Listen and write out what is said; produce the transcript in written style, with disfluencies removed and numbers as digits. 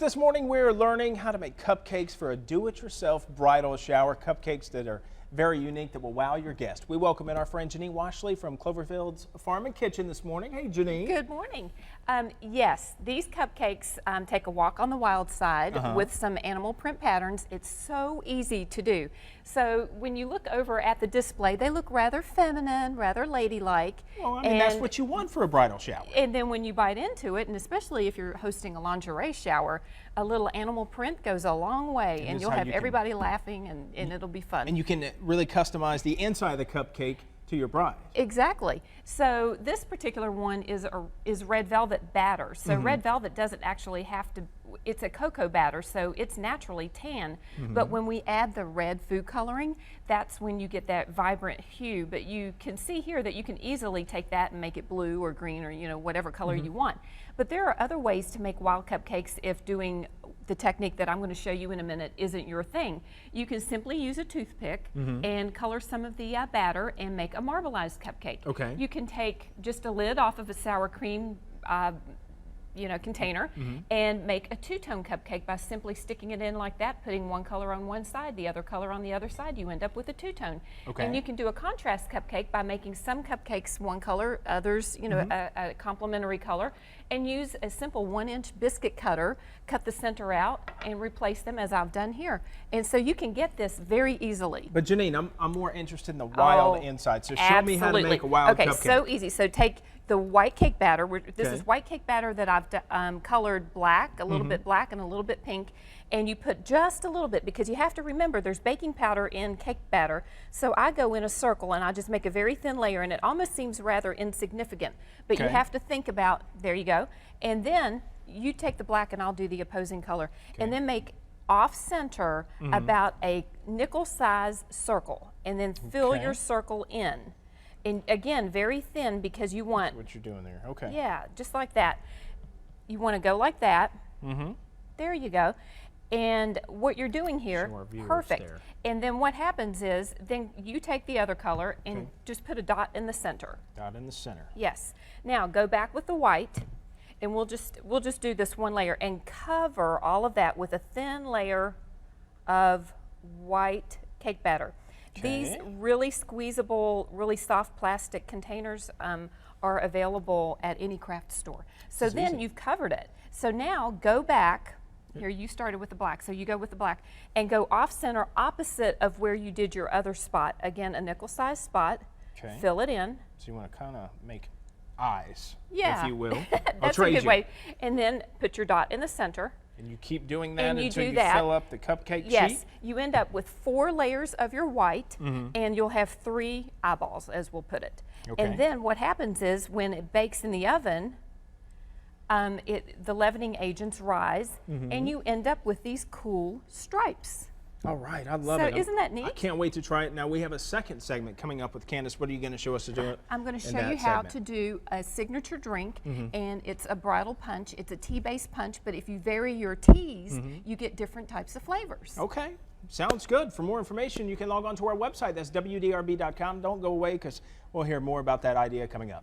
this morning we're learning how to make cupcakes for a do-it-yourself bridal shower. Cupcakes that are very unique that will wow your guests. We welcome in our friend Janine Washle from Cloverfield's Farm and Kitchen this morning. Hey, Janine. Good morning. Yes, these cupcakes take a walk on the wild side with some animal print patterns. It's so easy to do. So when you look over at the display, they look rather feminine, rather ladylike. Well, I mean, that's what you want for a bridal shower. And then when you bite into it, and especially if you're hosting a lingerie shower, a little animal print goes a long way, and you'll have everybody laughing, and it'll be fun. And you can really customize the inside of the cupcake to your bride. Exactly. So this particular one is red velvet batter. So red velvet doesn't actually have to, it's a cocoa batter, so it's naturally tan. But when we add the red food coloring, that's when you get that vibrant hue. But you can see here that you can easily take that and make it blue or green or whatever color you want. But there are other ways to make wild cupcakes if doing the technique that I'm going to show you in a minute isn't your thing. You can simply use a toothpick and color some of the batter and make a marbleized cupcake. Okay. You can take just a lid off of a sour cream container and make a two-tone cupcake by simply sticking it in like that, putting one color on one side, the other color on the other side. You end up with a two-tone. Okay. And you can do a contrast cupcake by making some cupcakes one color, others a complementary color, and use a simple 1-inch biscuit cutter, cut the center out, and replace them as I've done here. And so you can get this very easily. But Janine, I'm more interested in the wild inside, so show me how to make a wild cupcake. Okay, so easy. So take the white cake batter. This is white cake batter that I've colored black, a little bit black and a little bit pink, and you put just a little bit because you have to remember there's baking powder in cake batter. So I go in a circle and I just make a very thin layer, and it almost seems rather insignificant, but you have to think about, there you go, and then you take the black and I'll do the opposing color, and then make off center about a nickel size circle, and then fill your circle in. And again, very thin because you want... That's what you're doing there, okay. Yeah, just like that. You want to go like that. There you go. And what you're doing here, perfect. There. And then what happens is, then you take the other color and just put a dot in the center. Dot in the center. Yes. Now go back with the white, and we'll just do this one layer and cover all of that with a thin layer of white cake batter. These really squeezable, really soft plastic containers are available at any craft store. So then you've covered it. So now go back. Here you started with the black, so you go with the black and go off center opposite of where you did your other spot. Again, a nickel size spot. Fill it in. So you want to kind of make eyes, if you will. That's a good way. And then put your dot in the center. And you keep doing that until you fill up the cupcake sheet? Yes, you end up with 4 layers of your white, and you'll have 3 eyeballs, as we'll put it. And then what happens is when it bakes in the oven, the leavening agents rise, and you end up with these cool stripes. All right, I love it. So isn't that neat? I can't wait to try it. Now we have a second segment coming up with Candace. What are you going to show us to do? I'm going to show you how to do a signature drink, and it's a bridal punch. It's a tea-based punch, but if you vary your teas, you get different types of flavors. Okay, sounds good. For more information, you can log on to our website. That's WDRB.com. Don't go away because we'll hear more about that idea coming up.